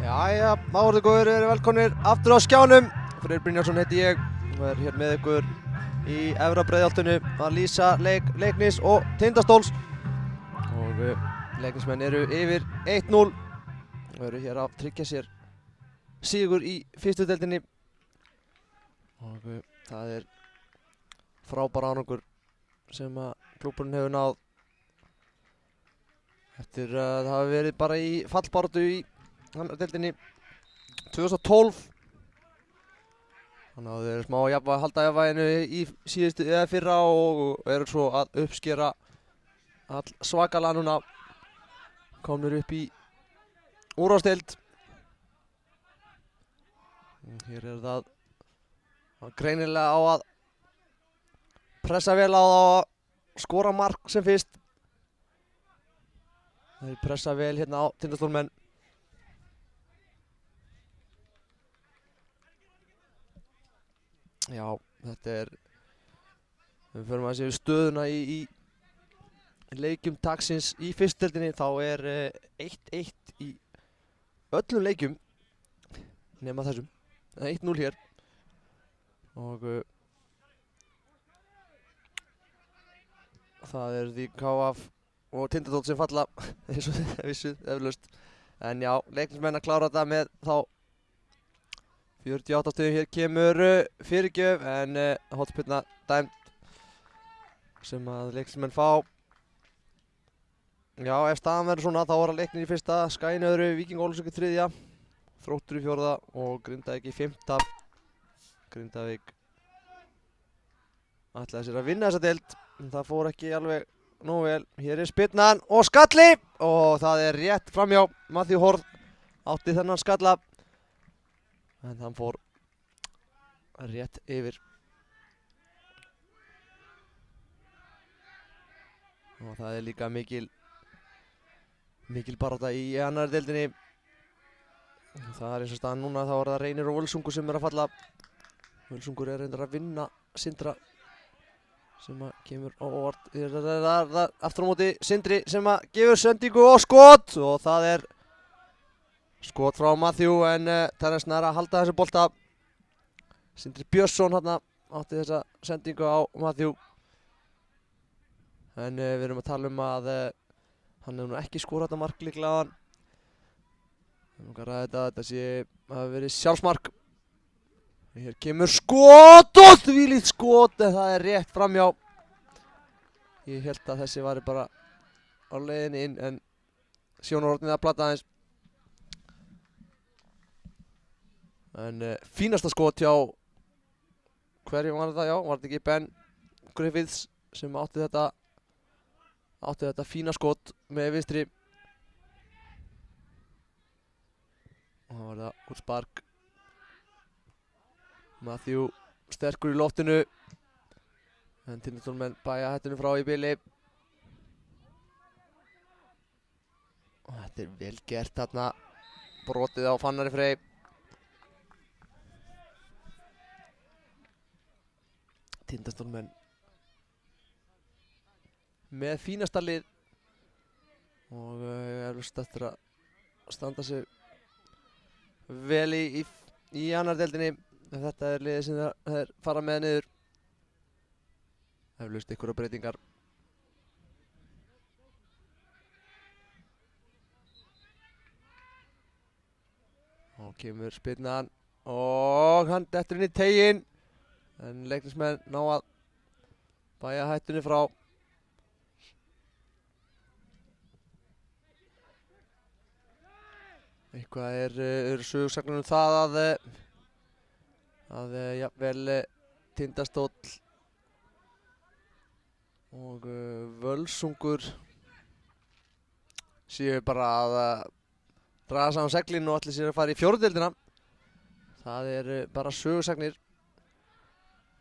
Jæja, áhorfendur góðir, velkomnir aftur á skjánum. Freyr Brynjarsson heiti ég og hér með ykkur í Efra Breiðholtinu að lýsa Leiknis og Tindastóls. Og Leiknismenn eru yfir 1-0 og eru hér að tryggja sér sigur í fyrstu deildinni. Og það er frábær árangur sem að klúbburinn hefur náð eftir að það hafi verið bara í fallbaráttu í deildinni 2012. Þannig að þeir eru smá að halda jafnvæginu í síðustu eða fyrra og eru svo að uppskera all svakalega núna. Komnir upp í úrvalsdeild. Hér er það greinilega á að pressa vel á það að skora mark sem fyrst. Þeir pressa vel hérna á Tindastólmenn. Já, þetta er, við förum að séu stöðuna í leikjum dagsins í fyrstu deildinni. Þá er 1-1 í öllum leikjum nema þessum, 1-0 hér. Og það er því KF og Tindastóll sem falla eins og þið vissuð eflaust. En já, Leiknismenn að klára þetta með þá 48 stigum. Hér kemur fyrirgjöf en hornspyrna dæmd sem að Leiknismenn fá. Já, ef staðan verður svona þá var Leiknir í fyrsta, Skaginn í öðru, Víking Ólafsvík í þriðja, Þróttur í fjórða og Grindavík í fimmta. Grindavík ætlaði sér að vinna þessa deild en það fór ekki alveg nógu vel. Hér er spyrnan og skalli og það er rétt framhjá. Matthew Horn átti þennan skalla en hann fór rétt yfir. Og það er líka mikil barátta í annarri deildinni. Það er eins og staðan núna, þá er það Reynir og Völsungur sem er að falla. Völsungur er reyndar að vinna Sindra sem að kemur á óvart. Aftur á móti Sindri sem að gefur sendingu og skot og það er skot frá Matthew en Terence nær að halda þessu bolta. Sindri Björnsson hérna átti þessa sendingu á Matthew. En við erum að tala um að hann hefur nú ekki skorað þetta mark líklega. Þetta hafi verið sjálfsmark. Hér kemur skot og þvílíkt skot en það er rétt framhjá. Ég held að þessi væri bara á leiðinni inn en sjónarhornið að plata aðeins. En fínasta skot hjá hverjum var þetta? Já, var þetta ekki Ben Griffiths sem átti þetta fína skot með vinstri. Og það var það úr spark. Matthew sterkur í loftinu en Tindastólmenn bæja hættinu frá í bili. Og þetta er vel gert þarna, brotið á Fannari Frey. Tindastólmenn með fínasta lið og eflaust eftir að standa sig vel í annar deildinni. Þetta er liðið sem þeir fara með niður. Eflaust einhverjar breytingar. Og kemur spyrnan og hann dettur inn í teiginn. En Leiknismenn ná að bæja hættunni frá. Eitthvað er sögursagnir um það að jafnvel Tindastóll og Völsungur séu bara að draga saman seglin og allir sér að fara í fjórðu deildina. Það er bara sögursagnir.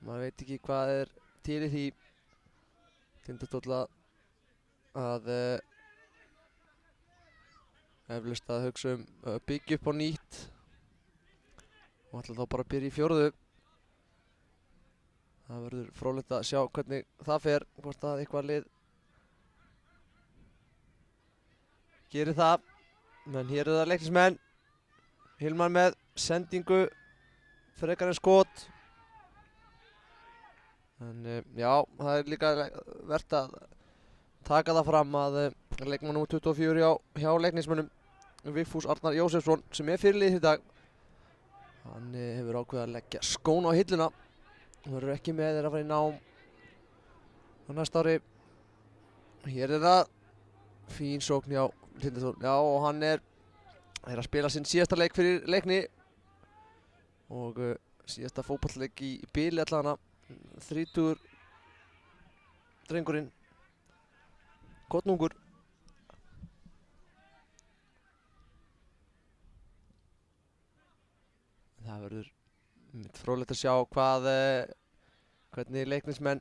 Maður veit ekki hvað er til í því. Tindastóll að eflaust að hugsa byggja upp á nýtt og ætla þá bara að byrja í fjórðu. Það verður fróðlegt að sjá hvernig það fer, hvort að eitthvað lið gerir það. Men hér er það Leiknismenn Hilmar með sendingu frekar en skot. En já, það er líka verðt að taka það fram að leikmaður númer 24 hjá Leiknismönnum, Vigfús Arnar Jósefsson, sem er fyrirliði í dag, hann hefur ákveðið að leggja skóna á hilluna. Hann verður ekki með þeir að fara í nám á næsta ári. Hér er það fín sókn hjá Tindastól. Já, og hann er að spila sinn síðasta leik fyrir Leikni og síðasta fótballleik í bili allavega. 30 drengurinn, kottnungur. Það verður fróðlegt að sjá hvernig Leiknismenn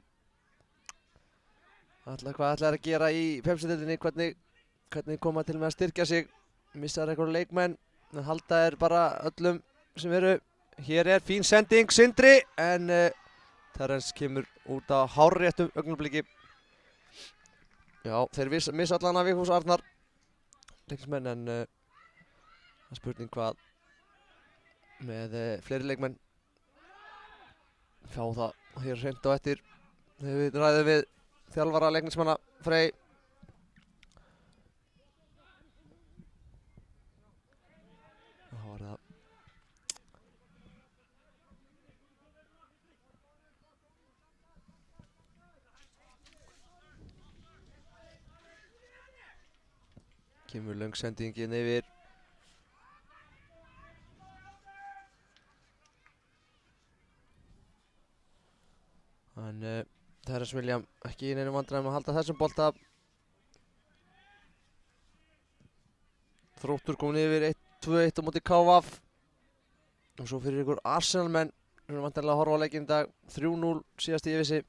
hvað ætla að gera í Pepsi-deildinni, hvernig koma til með að styrkja sig. Missa einhverjum leikmenn, en halda bara öllum sem eru. Hér er fín sending, Sindri, en Terence kemur út á hárréttum augnabliki. Já, þeir missa allan af Vigfús Arnar, Leiknismenn, en það er spurning hvað með fleiri leikmenn fá það hér hreint á eftir. Þegar við ræðum við þjálfara Leiknismanna, Frey. Það var það. Kemur löng sendingin yfir. En Terence William ekki í neinum vandræðum að halda þessum bolta. Þróttur komin yfir 1-2-1 á móti KVF. Og svo fyrir ykkur Arsenal-menn sem eru væntanlega að horfa á leikinn í dag. 3-0 síðast í yfirsi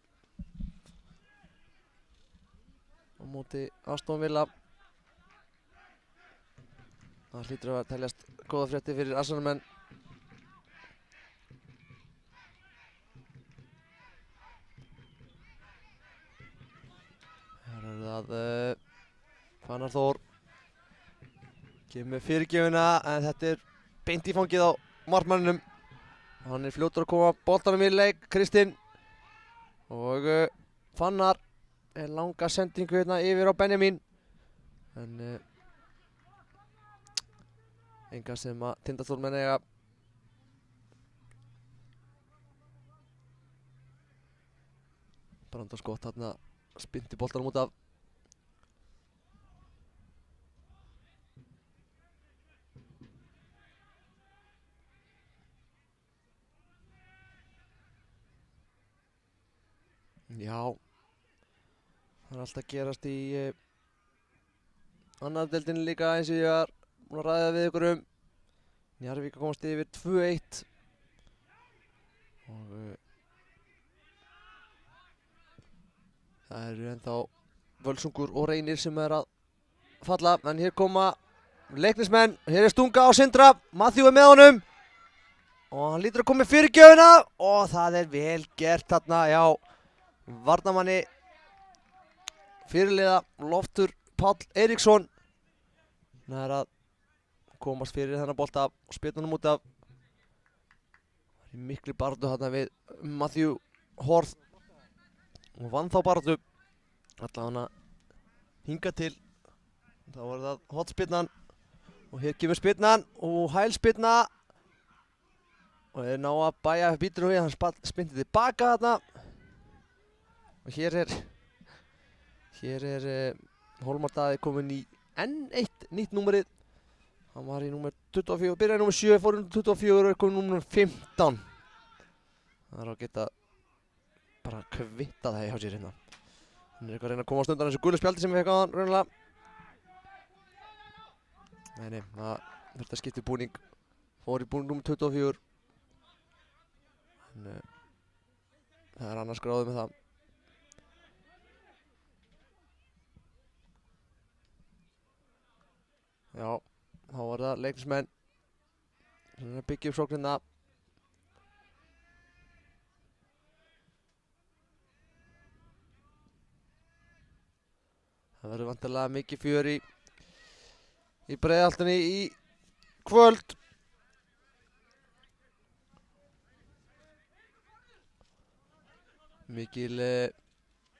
á móti Aston Villa. Það hlýtur að teljast góða fréttir fyrir Arsenal-menn. Hér er það Fannar Þór. Kemur með fyrirgjöfina, en þetta er beint í fangið á markmanninum. Hann er fljótur að koma boltanum í leik, Kristinn. Og Fannar er langa sendingu hérna yfir á Benjamin. En enga sem að Tindastólmenn eiga. Branda skott þarna, spynti boltanum út af. Já, það er allt að gerast í annar deildinni líka, eins og ég var búinn að ræða við ykkur um. Njarðvík að komast yfir 2-1 og það eru ennþá Völsungur og Reynir sem er að falla, en hér koma Leiknismenn. Hér er stunga á Sindra, Matthew er með honum og hann lítur að koma með fyrirgjöfina og það er vel gert þarna, já, varnarmanni fyrirliða Loftur Páll Eiríksson. Það er að komast fyrir þennan bolta og spilna honum út af. Það er miklu baráttu þarna við Matthew Horth og vann þá baráttu allavega hingað til. Þá var það hotspinnan og hér kemur spinnan og hælspinna og þeir ná að bæja bítinu við. Hann spinti tilbaka þarna og hér er Hólmar Daði kominn í enn eitt nýtt númerið. Hann var í númer 24, byrjaði í númer 7, fór í númer 24 og er kominn í númer 15. Það er að geta bara kvittað það hjá sér hérna. Hann er eitthvað að reyna að komast undan þessu gulu spjaldi sem við fekk á hann raunlega. Nei, það þurfti að skipta búning. Fór í búning númer 24. En það er annars gráðið með það. Já, þá var það Leiknismenn sem er að byggja upp sóknina. Það verður vantarlega mikið fjör í Breiðholtinu í kvöld. mikil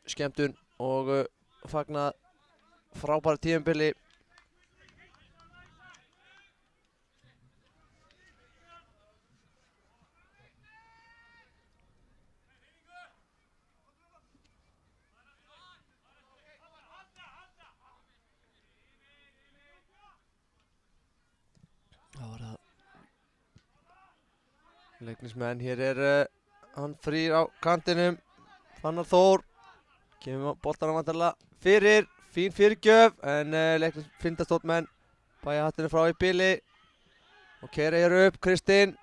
skemmtun og fagna frábæru tímabili. Leiknismenn, hér hann frýr á kantinum, Fannar Þór, kemur boltanum vantarlega fyrir, fín fyrirgjöf, en Leiknis Tindastóll bæja hattinu frá í bili og keyra hér upp Kristinn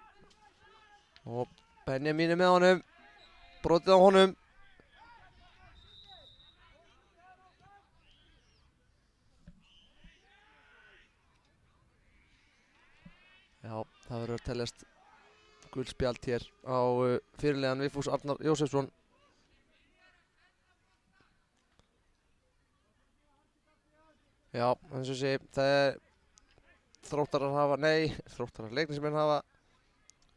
og Benjamin með honum, brotið á honum. Já, það verður að teljast gulspjald hér á fyrirliðan Vigfús Arnar Jósefsson. Já, eins og sé, það Leiknismenn hafa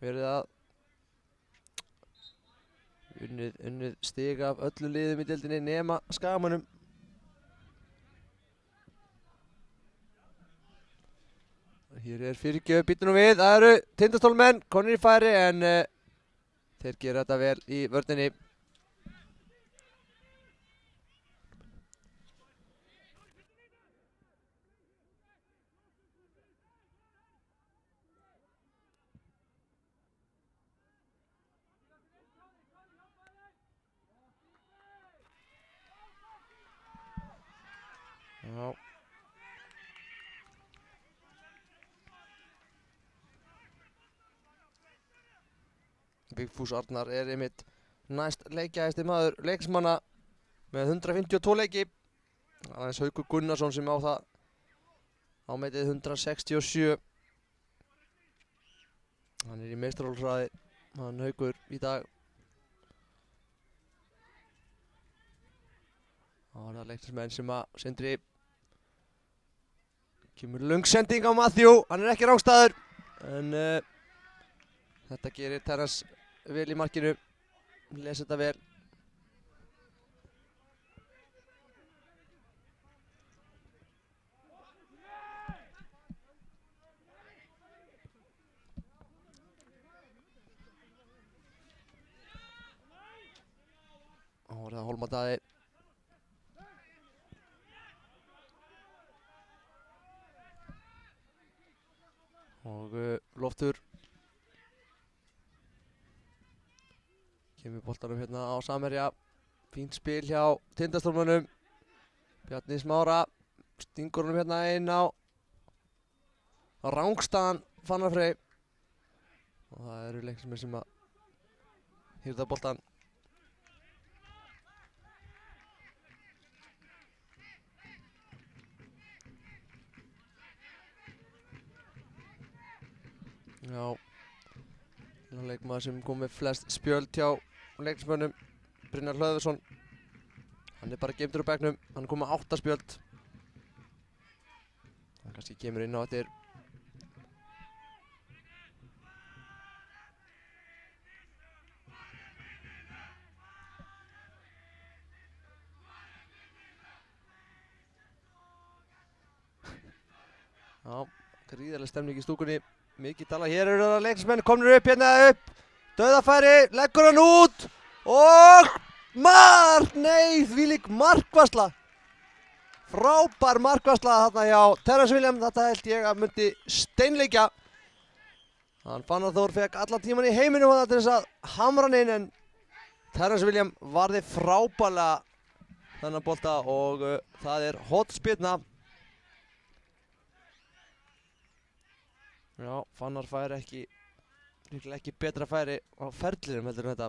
verið að unnið stig af öllum liðum í deildinni nema Skagamönnum. Hér fyrirgjöf, býttu nú við, það eru Tindastólmenn konir í færi en þeir gera þetta vel í vörninni. Já. Vigfús Arnar einmitt næst leikjahæsti maður Leiknismanna með 152 leiki. Aðeins Haukur Gunnarsson sem á það ámetið 167. Hann í meistaraflokksraði, hann Haukur í dag. Það var það Leiknismenn sem að Sindri kemur löng sending á Matthew, hann ekki rangstæður en þetta gerir Terrence vel í markinu, lesa þetta vel. Og það Hólmar Daði. Og Loftur kemur boltanum hérna á samherja. Fínt spil hjá Tindastólmönnum. Bjarni Smára stingur honum hérna inn á rangstaðan Fannar Frey. Og það eru Leiknismenn sem að hirða boltan. Já, leikmaður sem kom með flest spjöld hjá Leiknismönnum, Brynjar Hlöðversson. Hann bara geymdur á bekknum, hann kom með 8 spjöld. Hann kannski kemur inn á eftir. Já, gríðarleg stemning í stúkunni. Mikið tala, hér eru það Leiknismenn komnir upp hérna upp. Dauðafæri, leggur hann út og nei, þvílík markvarsla. Frábær markvarsla þarna hjá Terrence William, þetta held ég að myndi steinleikja. Hann Fannar Þór fekk allan tíman í heiminum til þess að hamra hann inn en Terrence William varði frábærlega þennan bolta og það er hornspyrna. Já, Fannar fær líklega ekki betra færi á ferlinum heldur en þetta.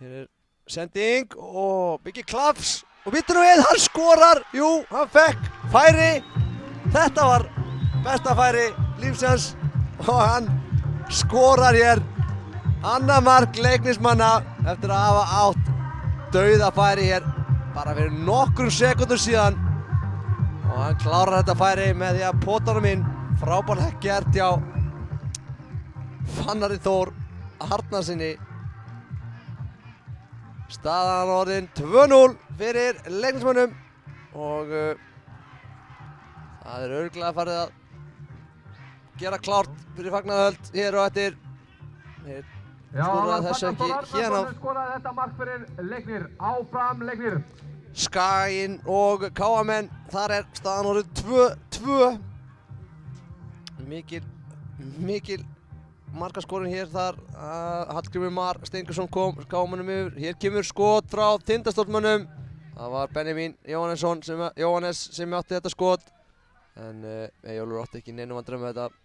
Hér sending og Biggi Klaps og býttu nú við, hann skorar, jú, hann fekk færi. Þetta var besta færi lífsins og hann skorar hér annað mark Leiknismanna eftir að hafa átt dauðafæri hér bara fyrir nokkrum sekúndum síðan. Og hann klárar þetta færi með því að pota honum inn. Frábærlega gert hjá Fannari Þór Arnarsinni. Staðan orðin 2-0 fyrir Leiknismönnum og það örugglega farið að gera klárt fyrir fagnaðarhöld hér og eftir. Þeir skoraði þessu ekki hérna. Skoraði þetta mark fyrir Leiknir. Áfram Leiknir. Skaginn og KA-menn. Þar staðan orðin 2-2. Mikil markaskorun hér þar. Hallgrímur Mar Steingrímsson kom KA-mönnum yfir. Hér kemur skot frá Tindastólsmönnum. Það var Benjamin Jóhannes sem átti þetta skot. En Eyjólfur átti ekki neinu vandræðum með þetta.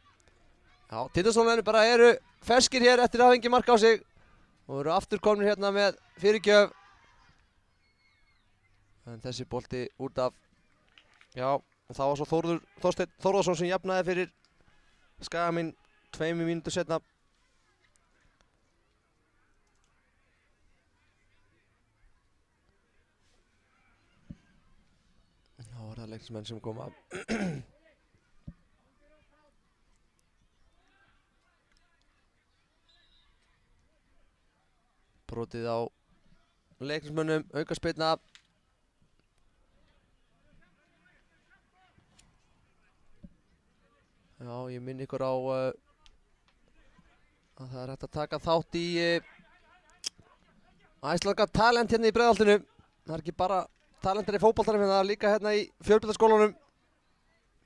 Já, Tindastólsmennir bara eru ferskir hér eftir að hafa fengið mark á sig og eru aftur komnir hérna með fyrirgjöf. En þessi bolti út af, já, og það var svo Þorsteinn Þórðarsson sem jafnaði fyrir Skagamenn 2 mínútur seinna. Þá var það Leiknismenn sem kom af. Brotið á Leiknismönnum, aukaspyrna. Já, ég minni ykkur á að það hægt að taka þátt í Iceland Got Talent hérna í Breiðholtinu. Það ekki bara talentar í fótboltanum, það líka hérna í fjölbrautaskólanum.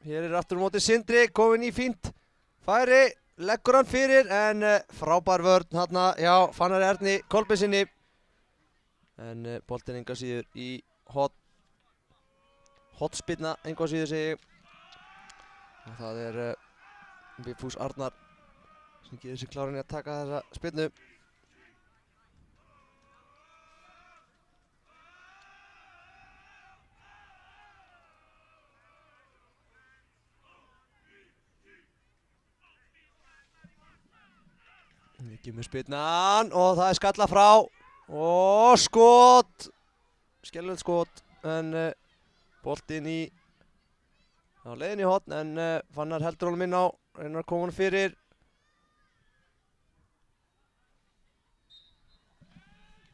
Hér aftur á móti Sindri, kominn í fínt færi. Leggur hann fyrir en frábær vörn hérna hjá Fannari Erni Kolbeinsinni. En boltinn engu að síður í hotspyrna engu að síður segi ég. Og það Vigfús Arnar sem gerir sig klárinn í að taka þessa spyrnu. Við kemur spyrnan og það skalla frá og skot. Skellulegt skot en boltinn á leiðinni í horn en Fannar heldur honum inn á, reynar að koma honum fyrir.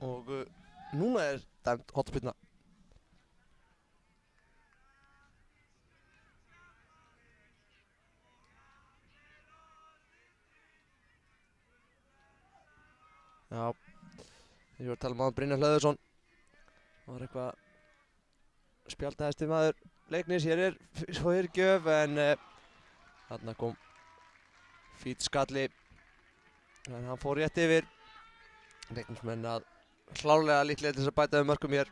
Og núna dæmt hornspyrna. Já, ég var að tala um Brynjar Hlöðversson. Það var eitthvað spjaldahæsti maður Leiknis. Hér svo fyrirgjöf en þarna kom fít skalli en hann fór rétt yfir. Leiknismenn að klárlega líklega til þess að bæta við mörkum hér.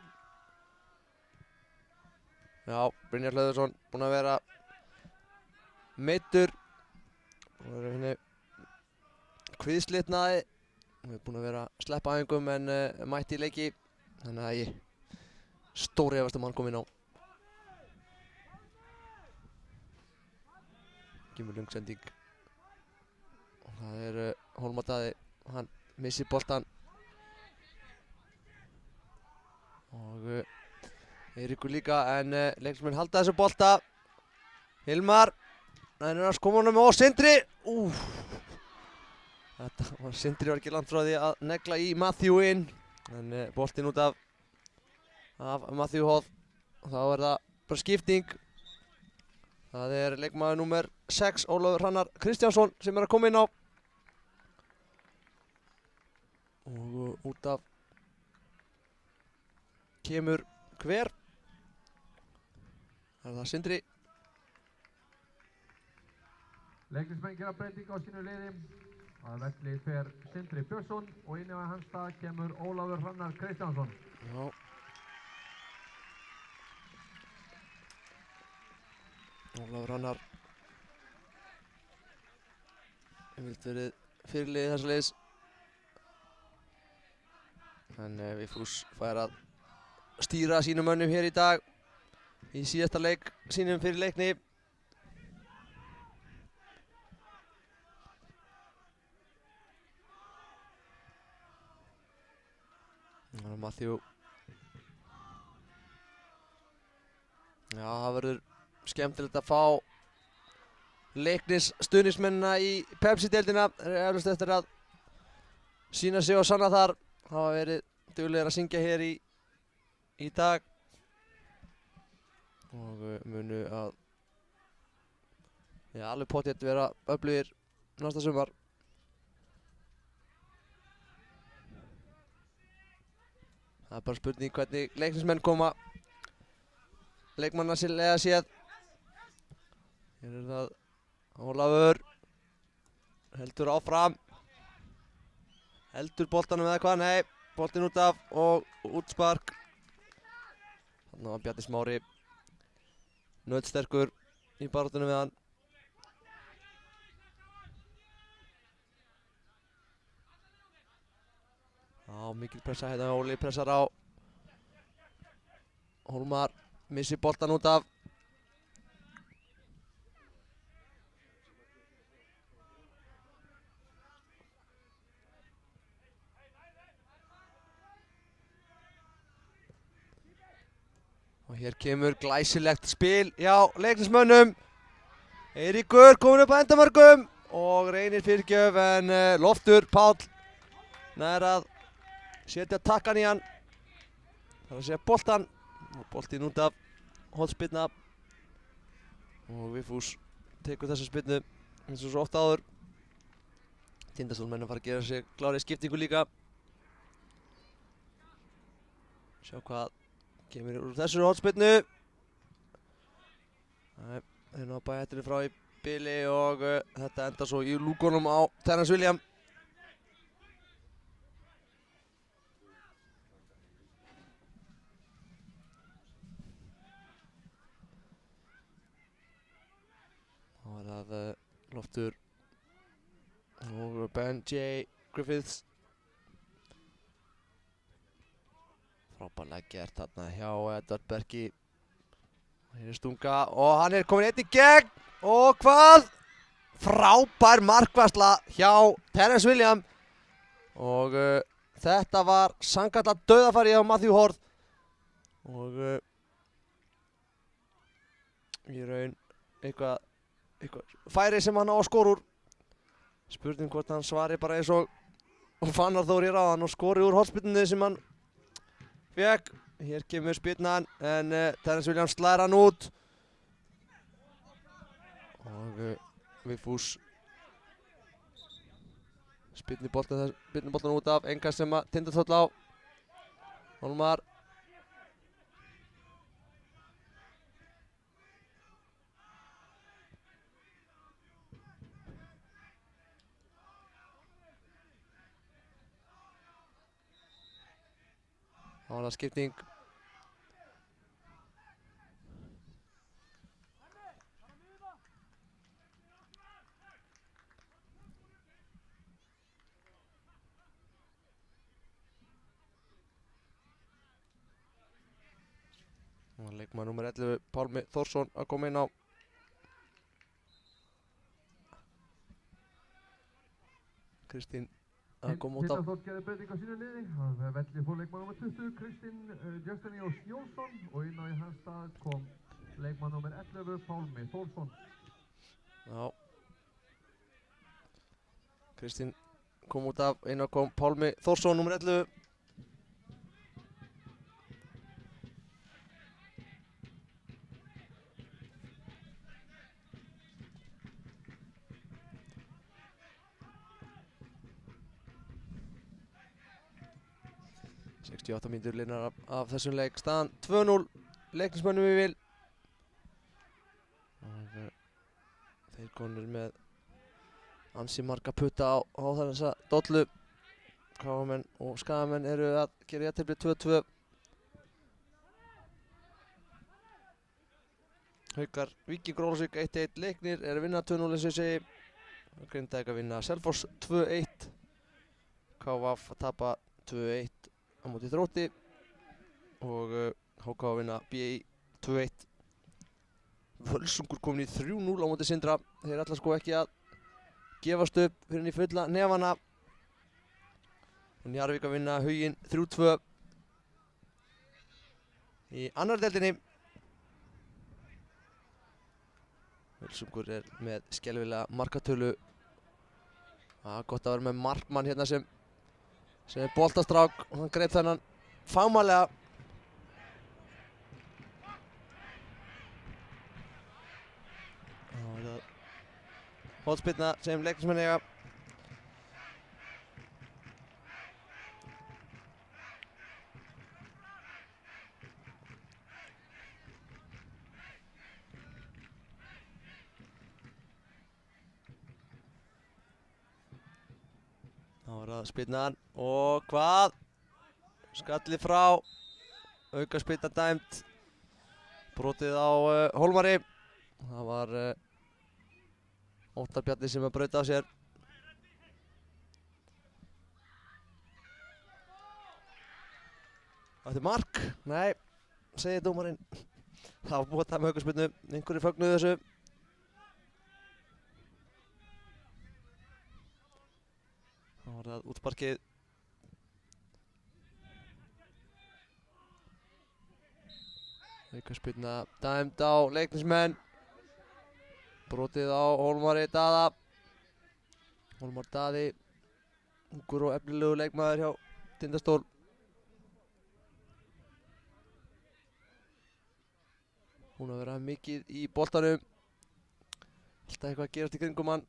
Já, Brynjar Hlöðversson búinn að vera meiddur og er henni kviðslitnaði. Við erum búin að vera að sleppa æfingum en mætti í leiki. Þannig að ég stóri efast hann kom inn á. Kemur löng sending. Og það Hólmar Daði. Hann missir boltan. Og Eiríkur líka en Leiknismenn halda þessu bolta. Hilmar. Það annars koma honum og Sindri. Sindri var ekki langt frá því að negla í Matthew inn. En boltinn út af Matthew Hoð. Þá það bara skipting. Það leikmaður númer 6, Ólafur Hrannar Kristjánsson sem að koma inn á. Og út af kemur hver? Það Sindri. Leiknismenn gera breyting á sínu liði. Að velli fer Sindri Björnsson og inn á hans stað kemur Ólafur Hrannar Kristjánsson. Já. Ólafur Hrannar hefur verið fyrirliði þessa liðs. En Vigfús fær að stýra sínum mönnum hér í dag í síðasta leik sínum fyrir Leikni. Matthew. Já, það verður skemmtilegt að fá Leiknis stuðningsmennina í Pepsi-deildina. Þeir eru eflaust eftir að sýna sig og sanna þar. Hafa verið duglegir að syngja hér í dag og munu að alveg pottþétt vera öflugir næsta sumar. Það er bara spurning hvernig Leiknismenn koma leikmannasilega séð. Hér er það Ólafur, heldur áfram, heldur boltanum eða hvað, nei, boltinn út af og útspark. Þannig var Bjarni Smári nautsterkur í baráttunni við hann. Mikil pressa hérna, Óli pressar á Hólmar, missir boltan út af. Og hér kemur glæsilegt spil hjá Leiknismönnum. Eiríkur komin upp að endamörkum og reynir fyrirgjöf en Loftur Páll nær að setja takkan í hann. Það er að segja boltan og boltinn út af, hornspyrna og Vigfús tekur þessa spyrnu eins og svo oft áður. Tindastólsmenn fara að gera sig klára í skiptingu líka. Sjá hvað kemur úr þessari hornspyrnu. Þeir ná að bæja hættinni frá í bili og þetta endar svo í lúkunum á Terence William. Þá er það Loftur og Ben J. Griffiths. Frábærlega gert þarna hjá Edvard Bergi. Hér er stunga og hann er komin einn í gegn og hvað? Frábær markvarsla hjá Terence William og þetta var sannkallað dauðafæri hjá Matthew Horth og í raun eitthvað færi sem hann á að skora úr. Spurning hvort hann svari bara eins og Fannar Þór hér áðan og skori úr hornspyrnunni sem hann fekk. Hér kemur spyrnan en Terence William slær hann út og Vigfús spyrnir boltan út af, engar sem að Tindastóll á. Hólmar þá er það skipting. Og leikmaður númer 11 Pálmi Þórsson að koma inn á. Kristín að koma út á. Tindastóll gerði breyting á sínu liði. Á velli fór leikmaður númer 20 Kristinn Justin Jós Jónsson og inn á í hans stað kom leikmaður númer 11 Pálmi Þórsson. Já. Kristín kom út af, inn á kom Pálmi Þórsson númer 11. Sextíu og átta mínútur liðnar af þessum leik. Staðan 2-0 Leiknismönnum í vil. Og þeir konur með ansi marga putta á þessa dollu. KFUM og Skagamenn eru að gera jafntefli 2-2. Haukar Víkingur Ólafsvík 1-1. Leiknir er að vinna 2-0 eins og ég segi. Grindavík að vinna Selfoss 2-1. KF að tapa 2-1 á móti Þrótti og HK að vinna BI 2-1. Völsungur komin í 3-0 á móti Sindra. Þeir ætla sko ekki að gefast upp fyrir henni fulla nefana. Og Njarðvík að vinna Huginn 3-2 í annar deildinni. Völsungur er með skelfilega markatölu. Gott að vera með markmann hérna sem sem er boltastrák og hann greip þennan fagmannlega. Það er hornspyrna sem Leiknismenn eiga. Það var að spyrnaðan og hvað? Skallið frá, aukaspyrna dæmd, brotið á Hólmari. Það var Óttar Bjarni sem að brauta á sér. Þetta er mark? Nei, segir dómarinn. Það var búið að tæma aukaspyrnu, einhverjir fögnuðu þessu. Það var það útsparkið. Aukaspyrna dæmd á Leiknismenn. Brotið á Hólmari Daða. Hólmar Daði, ungur og efnilegu leikmaður hjá Tindastól. Hún að vera mikið í boltanum. Alltaf eitthvað að gerast í kringum hann.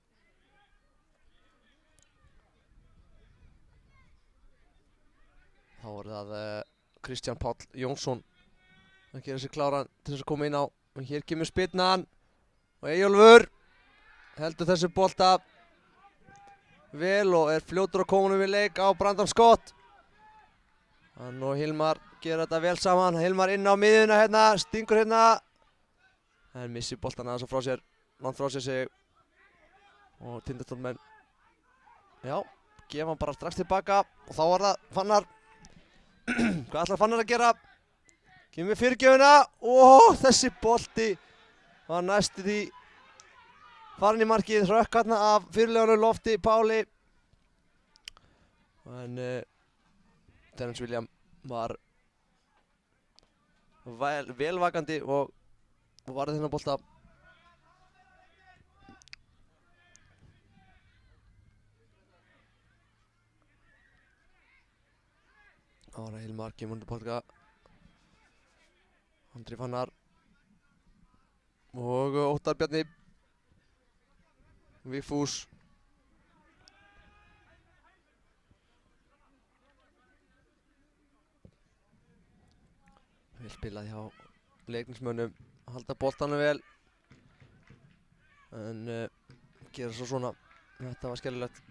Þá var það Kristján Páll Jónsson að gera sig kláran til þess að koma inn á. Og hér kemur spyrnan og Eyjólfur heldur þessu bolta vel og er fljótur á komunum í leik á Brandon Scott. Hann og Hilmar gera þetta vel saman. Hilmar inn á miðjuna hérna, stingur hérna. En missir boltan aðeins frá sér, langt frá sér sig. Og Tindastólmenn, já, gefa hann bara strax tilbaka og þá var það Fannar. Hvað ætlar Fannar að gera? Kemur fyrirgjöfuna og þessi bolti var næstu því farin í markið, hrökk þarna af fyrirliðanum Lofti Páli. En Terence William var velvakandi og varði þennan bolta. Ára Hilmar kemur undir bolta. Andri Fannar og Óttar Bjarni. Vigfús. Vel spilað hjá Leiknismönnum, halda boltanum vel. En gera svo svona. Þetta var skemmtilegt.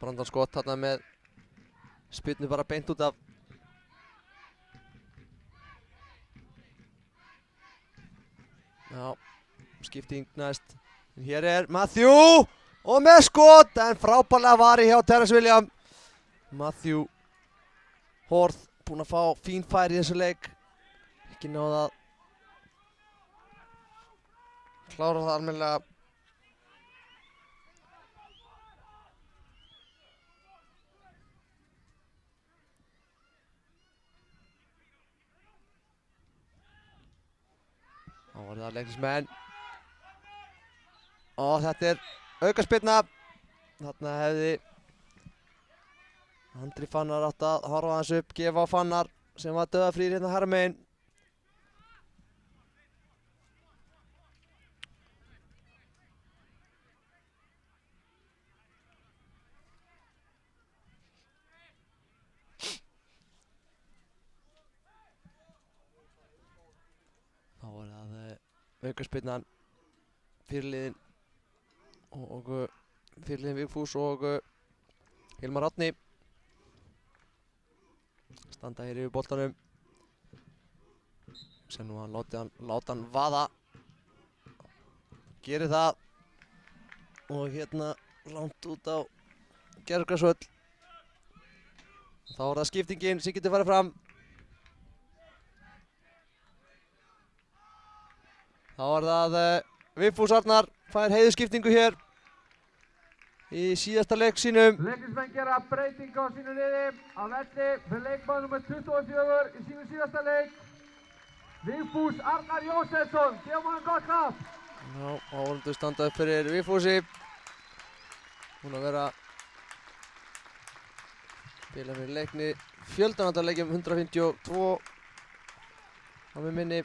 Brandon Scott þarna með spyrnu bara beint út af. Já, skipting næst. Hér er Matthew og með skot en frábærlega vari hjá Terence William. Matthew Horth búinn að fá fín færi í þessu leik. Ekki náð að klára það almennilega. Þá var það Leiknismenn. Og þetta er aukaspyrna. Þarna hefði Andri Fannar átt að horfa aðeins upp, gefa á Fannar sem var dauðafrýr hérna hægra megin. Þá var það aukaspyrnan, fyrirliðinn og fyrirliðinn Vigfús og Hilmar Árni. Standa hér yfir boltanum. Sem nú hann láta hann vaða. Gerir það. Og hérna langt út á Gerðugrassvöll. Þá er það skiptingin sem getur farið fram. Þá er það Vigfús Arnar fær heiðuskiptingu hér í síðasta leik sínum. Leiknismenn gera breyting á sínu liði á velli fyrir leikmann nr. 24 í sínu síðasta leik. Vigfús Arnar Jósefsson, gefum hann gott klapp. Já, áhorfendur standa upp fyrir Vigfúsi. Búinn að vera Spila fyrir Leikni fjöldan alltaf leikjum 152 á með minni.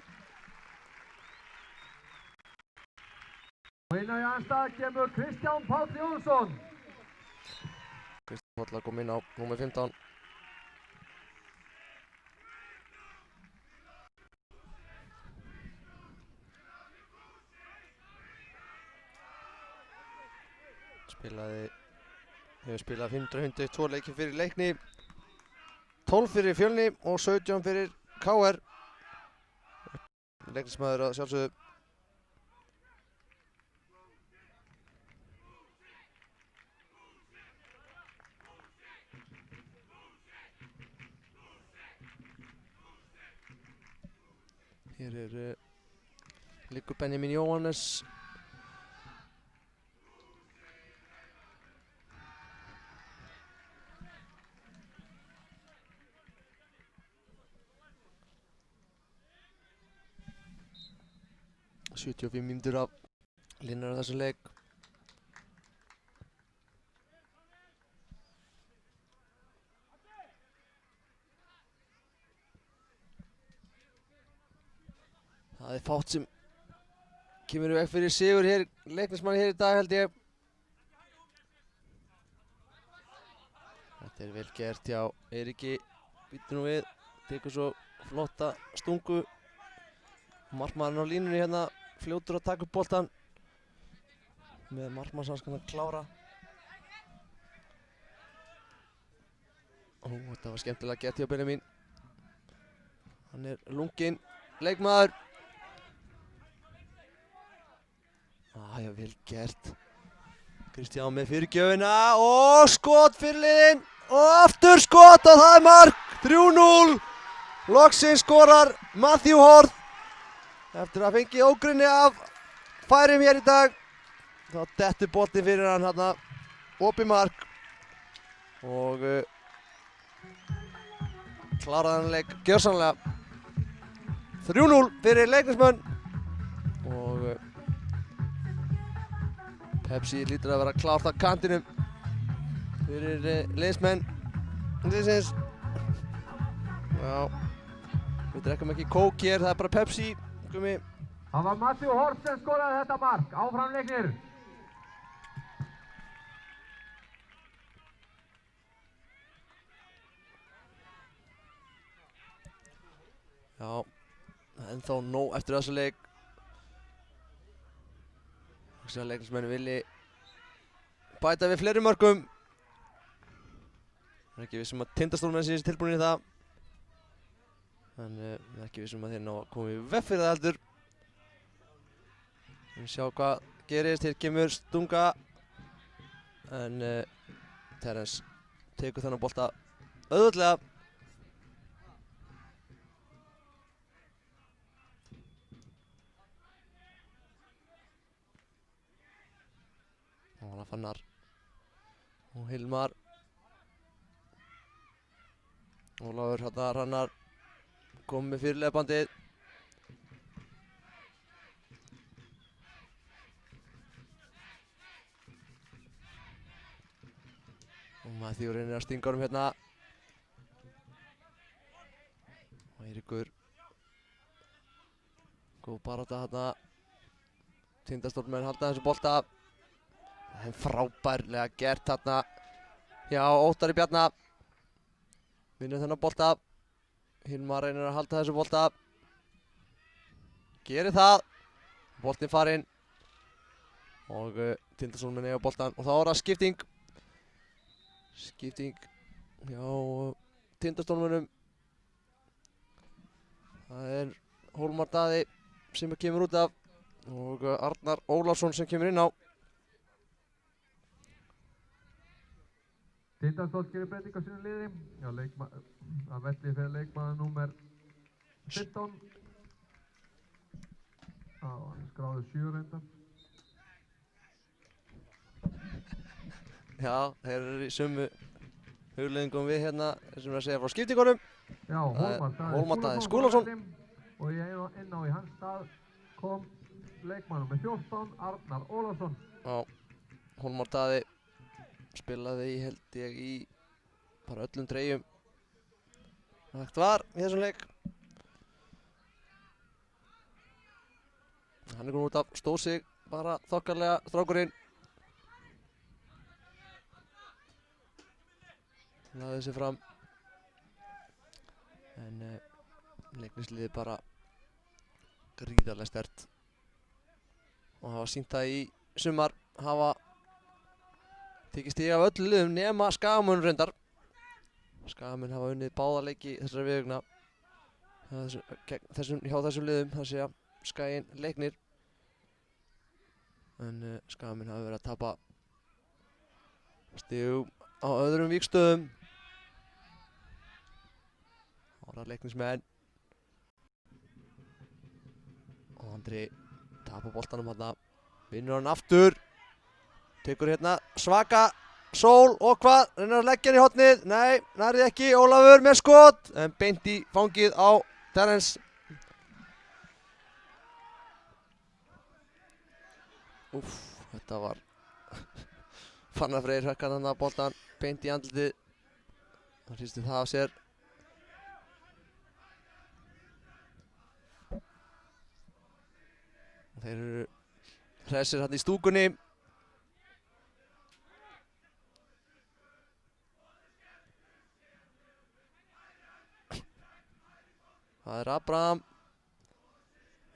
Og inn á í hans stað kemur Kristján Páll Jónsson. Kristján Páll að koma inn á númer 15. Hefur spilað 552 leiki fyrir Leikni, 12 fyrir Fjölni og 17 fyrir KR. Leiknismaður að sjálfsögðu. Hér liggur Benjamin Jóhannes. – 75 mínútur af línar á þessum leik. Það er fátt sem kemur í veg fyrir sigur hér, Leiknismanni hér í dag held ég. Þetta er vel gert hjá Eiríki, býtur nú við, tekur svo flotta stungu. Markmaðurinn á línunni hérna, fljótur að taka upp boltann. Með markmannshanskan að klára. Þetta var skemmtilega gert hjá Benjamin. Hann er lunginn leikmaður. Já, vel gert. Kristján með fyrirgjöfina og skot fyrir liðin og aftur skot og það er mark. 3-0. Loksins skorar Matthew Horth eftir að fengi ógrynni af færum hér í dag. Þá dettur boltinn fyrir hann hérna, opið mark og kláraði hann leik gjörsamlega. 3-0 fyrir Leiknismenn og Pepsi lítur að vera klárt á kantinum fyrir liðsmenn liðsins. Já, við drekkum ekki kók hér, það er bara Pepsi. Gumi. Það var Matthew Horth sem skoraði þetta mark. Áfram Leiknir. Já, ennþá nóg eftir þessu leik. Þess að Leiknismenn vilji bæta við fleiri mörkum. Það er ekki vissum að Tindastólmenn sé tilbúinir í það. En það er ekki vissum að þeir ná að koma í veg fyrir það heldur. Við sjá hvað gerist, hér kemur stunga. En Terence tekur þennan bolta auðveldlega. Óla Fannar og Hilmar. Ólafur Hrannar kom með fyrirliðabandið. Og Matthew reynir að stinga honum hérna. Og Eiríkur. Góð barátta hérna. Tindastólmenn halda þessu bolta. Það er frábærlega gert hérna hjá Óttari Bjarna. Vinnur þennan bolta. Hilmar reynir að halda þessu bolta. Gerir það. Boltinn farinn. Og Tindastólmenn eiga boltan. Og þá er það skipting. Skipting hjá Tindastólmennum. Það er Hólmar Daði sem kemur út af. Og Arnar Ólafsson sem kemur inn á. Tindastóll gerir breyting á sínu liði. Já, að velli fyrir leikmaður númer 15. Já, hann skráði 7 reyndar. Já, þeir eru í sömu hugleiðingum við hérna sem er að segja frá skiptingunum. Já, Hólmar Daði Skúlason. Og inn á í hans stað kom leikmaður númer 14, Arnar Ólafsson. Já, Hólmar Daði spilaði held ég í bara öllum treyjum hægt var í þessum leik. Hann er komin út af, stóð sig bara þokkarlega strákurinn. Laði sig fram. En Leiknisliðið bara gríðarlega sterkt og hafa sýnt það í sumar, hafa tekið stig af öllu liðum nema Skagamun reyndar. Skagamun hafa unnið báða leiki þessara viðugna hjá þessum liðum, það sé að Skaginn Leiknir. En Skagamun hafa verið að tapa stigum á öðrum vígstöðum. Ára Leiknismenn. Og Andri tapar boltanum þarna, vinnur hann aftur. Tekur hérna svaka sól og hvað, reynir að leggja hann í hornið. Nei, nærði ekki, Ólafur með skot. En beint í fangið á Terence. Úff, þetta var Fannar Freyr hökk hann að boltan beint í andlitið. Hann hristi það af sér. Þeir eru hressir hann í stúkunni. Það er Abraham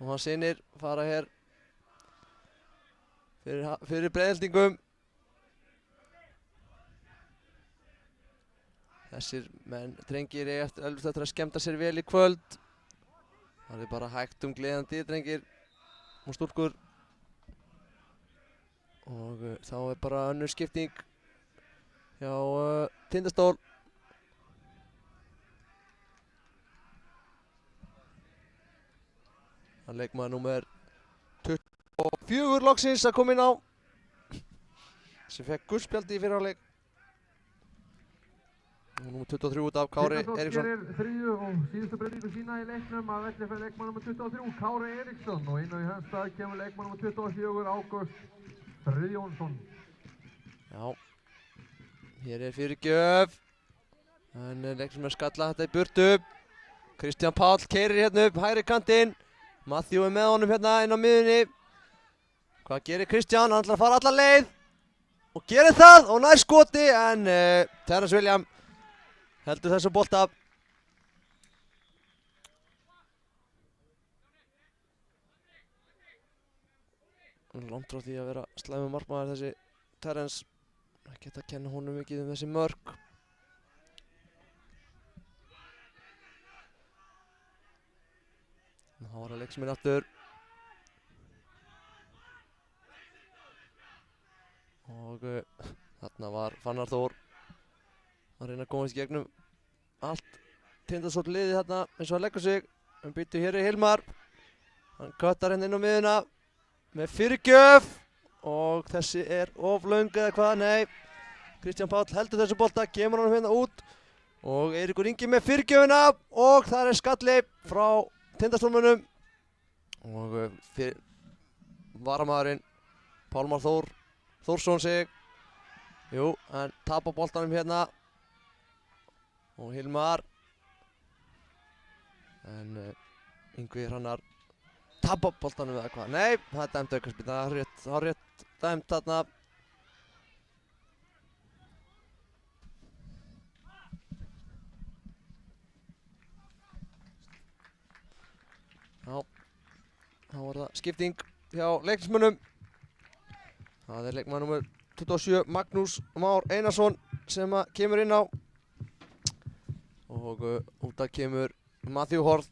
og hans synir fara hér fyrir Breiðhyltingum. Þessir menn drengir eiga eftir að skemmta sér vel í kvöld. Það er bara hægt gleðandi drengir og stúlkur. Og þá er bara önnur skipting hjá Tindastól. Það leikmaður númer 24 loksins að koma inn á, sem fekk gullspjaldi í fyrra leik. Og númer 23 út af Kári Eiríksson. Tindastóll gerir þriðju og síðustu breytingu sína í leiknum að velli fyrir leikmann númer 23, Kári Eiríksson, og inn á í hans stað kemur leikmann númer 24, Ágúst Friðjónsson. Já, hér er fyrirgjöf, en leiknismenn skalla þetta í burtu. Kristján Páll keyrir hérna upp hægri kantinn. Matthew er með honum hérna inn á miðunni. Hvað gerir Kristján? Hann ætlar að fara alla leið og gerir það og nær skoti, en Terence William heldur þessu bolta. Langt frá því að vera slæmur markmaður þessi Terence. Ekki hægt að kenna honum mikið þessi mörk. Þá var það leiksmenn aftur. Og þarna var Fannar Þór að reyna að komast í gegnum allt Tindastóll liðið þarna eins og hann leggur sig. Hann býtur hér í Hilmar. Hann köttar henni inn á miðuna með fyrirgjöf. Og þessi er of löng eða hvað, nei. Kristján Páll heldur þessu bolta, kemur hann hérna út. Og Eiríkur Ingi með fyrirgjöfina og þar er skalli frá Tindastólmönnum. Og varamaðurinn Pálmar Þórsson sig. Jú, hann tapar boltanum hérna. Og Hilmar. En Yngvi Hrannar tapar boltanum eða hvað? Nei, það er dæmt aukaspyrna. Það er rétt dæmt þarna. Já, þá var það skipting hjá leiknismönnum. Það er leikmaður númer 27, Magnús Már Einarsson, sem kemur inn á. Og út af kemur Matthew Horth.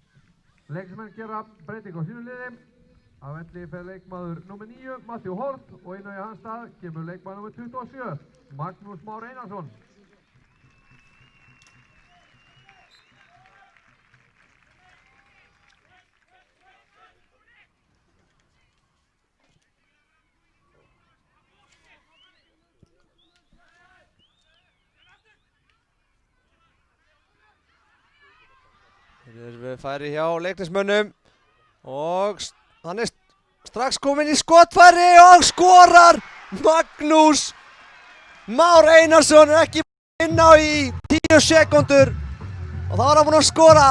Leiknismenn gera breytingu á sínu liði. Að velli fyrir leikmaður númer 9, Matthew Horth, og inn á í hans stað kemur leikmaður númer 27, Magnús Már Einarsson. Við færi hjá leiknismönnum og hann er strax kominn í skotfæri og skorar Magnús Már Einarsson, ekki inn á í 10 sekúndur og þá er hann búinn að skora.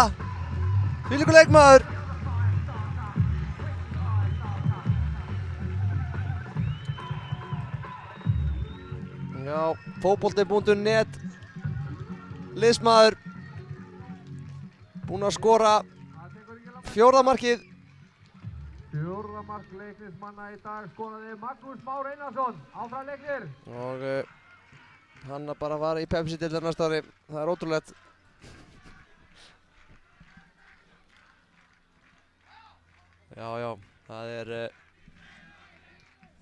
Þvílíkur leikmaður. Já, fótbolti.net liðsmaður búinn að skora 4. markið. 4. mark Leiknismanna í dag skoraði Magnús Már Einarsson. Áfram Leiknir. Og hann að bara fara í Pepsi-deildar næsta ári. Það er ótrúlegt. Já, það eru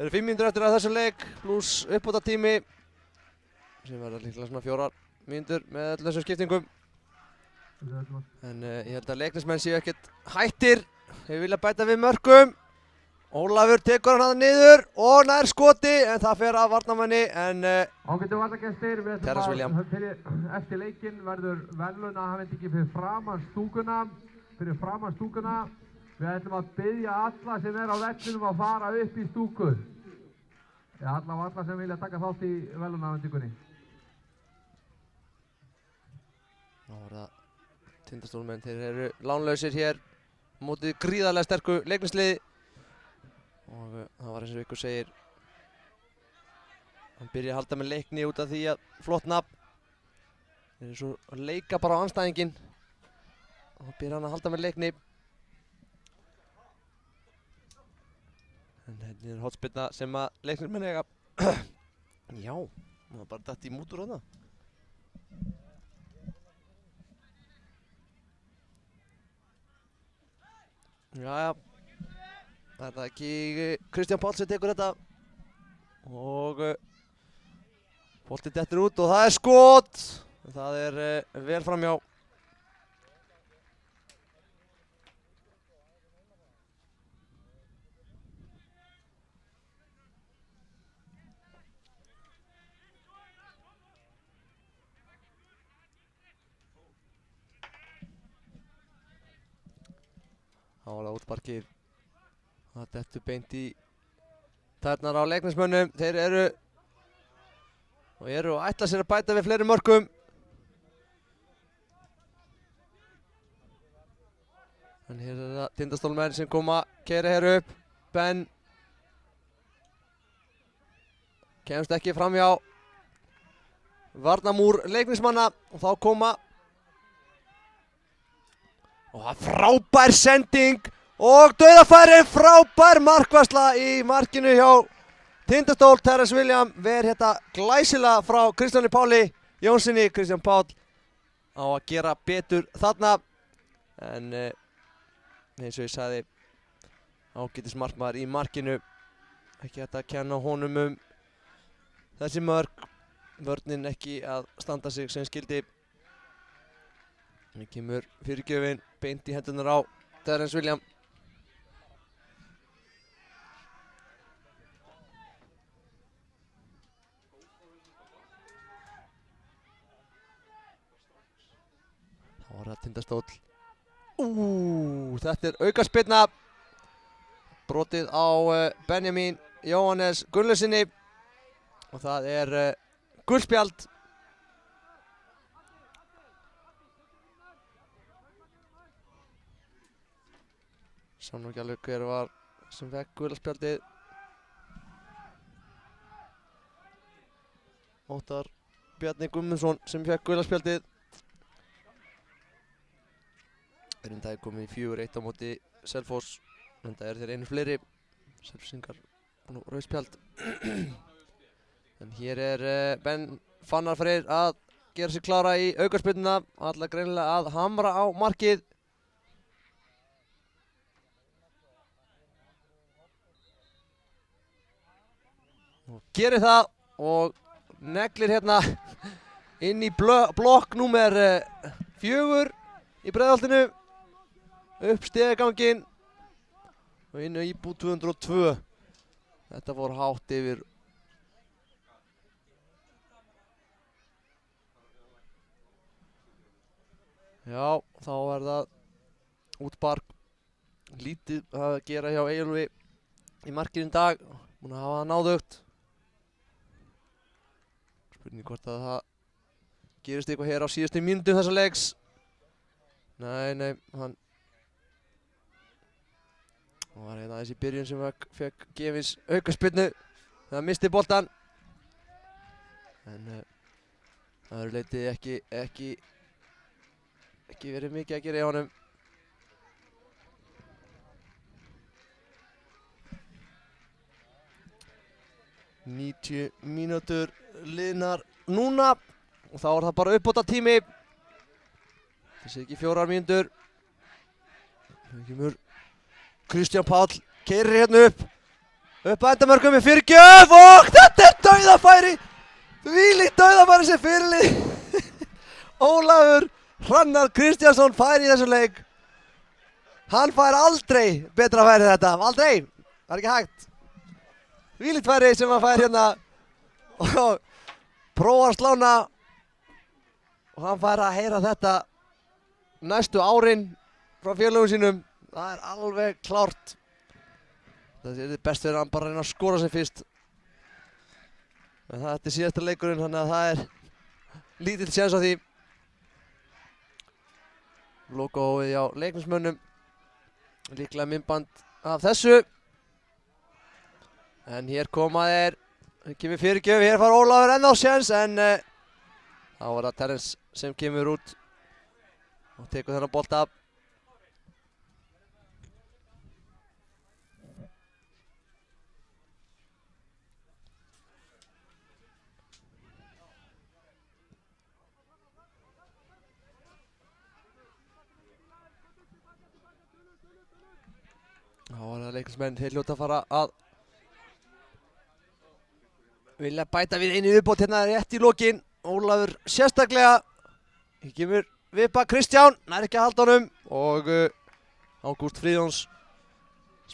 5 mínútur eftir að þessu leik pluss uppbótartími sem verða líklega svona 4 mínútur með öllum þessum skiptingum. En ég held að Leiknismenn séu ekkert hættir. Þeir vilja bæta við mörkum. Ólafur tekur hann niður og nær skoti en það fer af varnarmanni en Ágætu varnargestir, við Terence William. Eftir leikinn verður verðlaunaafhendingin fyrir framan stúkuna. Við ætlum að biðja alla sem er á vellinum að fara upp í stúku. Alla sem vilja taka þátt í verðlaunaafhendingunni. Nú er það Tindastólmenn, þeir eru lánlausir hér mótið gríðarlega sterku Leiknisliði og það var eins og ykkur segir hann byrja að halda með Leikni út af því að flott nafn. Þeir eru svo að leika bara á andstæðinginn og byrja hann að halda með Leikni. En þetta er hornspyrna sem að Leiknismenn eiga. Já, það var bara datt í mútur þarna. Jæja, það er ekki Kristján Páll sem tekur þetta og boltinn dettur út og það er skot. Það er vel framhjá. Þá var það útsparkið. Það dettur beint í tærnar á Leiknismönnum. Þeir eru að ætla sér að bæta við fleiri mörkum. En hér er það Tindastólmenn sem koma að keyra hér upp. Ben kemst ekki framhjá varnarmúr Leiknismanna og þá koma og það er frábær sending og dauðafæri, frábær markvarsla í markinu hjá Tindastól. Terence William ver hérna glæsilega frá Kristjáni Páli Jónssoni. Kristján Páll á að gera betur þarna en eins og ég sagði ágætis markmaður í markinu. Ekki hægt að kenna honum þessi mörk. Vörnin ekki að standa sig sem skildi. Það kemur fyrirgjöfin beint í hendunar á Terence William. Þá var það Tindastóll. Þetta er aukaspyrna. Brotið á Benjamin Jóhannes Gunnlaugssyni og það er gult spjald. Saman ekki alveg hver var sem fekk gula spjaldið. Óttar Bjarni Guðmundsson sem fekk gula spjaldið. Enda er komið í 4-1 á móti Selfoss. Enda eru þeir einu fleiri. Selfossingar búin á rauð spjald. En hér er Ben Fannar Freyr að gera sig klára í aukaspyrnuna. Alla greinilega að hamra á markið. Og gerir það og neglir hérna inn í blokk númer 4 í Breiðholtinu, upp stigaganginn og inn á íbúð 202. Þetta fór hátt yfir. Já, þá er það útbark. Lítið að gera hjá Eyjólfi í markinu í dag. Búinn að hafa það náðugt. Spurning hvort að það gerist eitthvað hér á síðustu mínútu þessa leiks. Nei, hann var hérna aðeins í byrjun sem fekk gefins aukaspyrnu þegar hann misti boltan. En það eru leitið ekki verið mikið að gera í honum. ...90 mínútur liðnar núna og þá er það bara uppbótartími. Þessi ekki 4 mínútur. Það kemur Kristján Páll, keyrir hérna upp að endamörkum með fyrirgjöf og þetta er dauðafæri. Þvílíkt dauðafæri sem fyrirlið. Ólafur Hrannar Kristjánsson fær í þessu leik. Hann fær aldrei betra færi þetta, aldrei. Það er ekki hægt. Þvílíkt færi sem hann fær hérna og prófar slána og hann fær að heyra þetta næstu árin frá félögum sínum. Það er alveg klárt. Það er best fyrir hann bara að reyna að skora sig fyrst. En þetta er síðasta leikurinn, þannig að það er lítill séns á því. Logoið á leiknismönnum. Líklega myndband af þessu. En hér koma þeir, kemur fyrirgjöf, hér fær Ólafur ennþá séns en þá var það Terence sem kemur út og tekur þennan bolta. Þá var það leiknismenn, þeir hljóta að fara að vilja bæta við einu viðbót hérna rétt í lokin. Ólafur sérstaklega. Hér kemur vippa Kristján, nær ekki að halda honum og Ágúst Friðjóns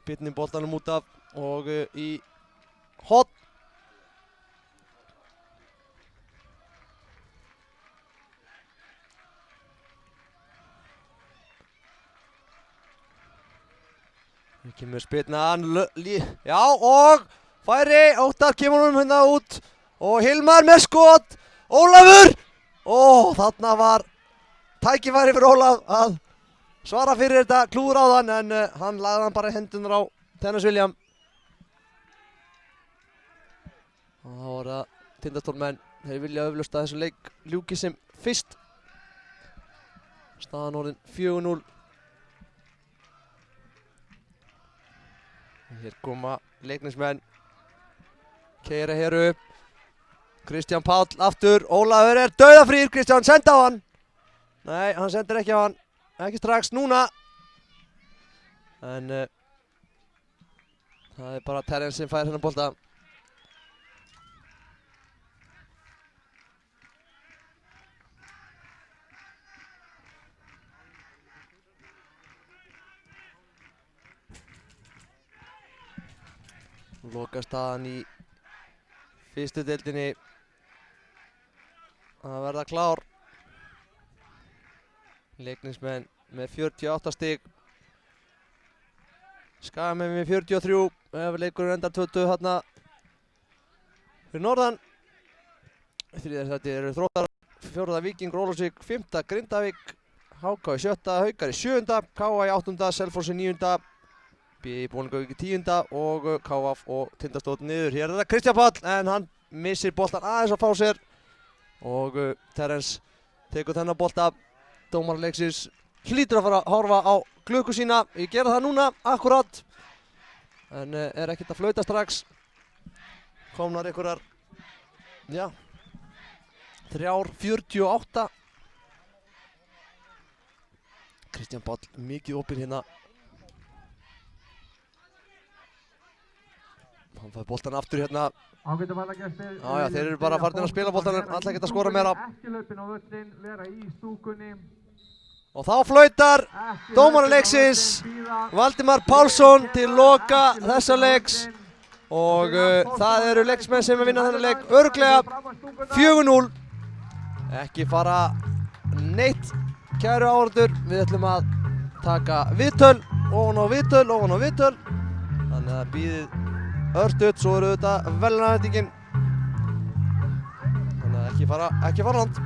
spyrnir boltanum út af og í horn. Hér kemur spyrnan, já og færi, Óttar kemur honum hérna út og Hilmar með skot. Ólafur! Þarna var tækifæri fyrir Ólaf að svara fyrir þetta klúður áðan en hann lagði hann bara í hendunar á Tennis William. Og þá var það Tindastólmenn, þeir vilja augljóst að þessu leik ljúki sem fyrst. Staðan orðin 4-0. Hér koma leiknismenn. Keyra hér upp. Kristján Páll aftur. Ólafur er dauðafrýr. Kristján, senda á hann. Nei, hann sendir ekki á hann. Ekki strax núna. En það er bara Terence sem fær hennar bolta. Lokastaðan í fyrstu deildinni að verða klár. Leiknismenn með 48 stig. Skagamenn með 43. Ef leikurinn endar 20 þarna fyrir norðan. Þriðja sæti eru Þróttar, fjórða Víkingur Ólafsvík, fimmta Grindavík, HK í sjötta, Haukar í sjöunda, KA í áttunda, Selfoss í níunda, B í Bolungarvík í tíunda og KF og Tindastóll niður. Hér er það Kristján Páll en hann missir boltan aðeins að fá sér og Terence tekur þennan bolta. Dómar leiksins hlýtur að fara að horfa á klukku sína. Ég gera það núna, akkurat. En er ekkert að flauta strax. Komnar einhverjar, já, 3:48. Kristján Páll mikið opinn hérna. Hann fær boltan aftur hérna. Já, þeir eru bara farin að spila boltan en alltaf geta skora meira. Ekki hlaupin á völlinn, vera í stúkunni. Og þá flautar dómari leiksins Valdimar Pálsson til loka þessa leiks. Og það eru leiksmenn sem vinna þennan leik örugglega 4-0. Ekki fara neitt, kæru áhorfendur. Við ætlum að taka viðtöl, ofan á viðtöl, ofan á viðtöl. Þannig að bíðið örstuð, svo eru þetta verðlaunaafhendingin. Þannig að ekki fara langt.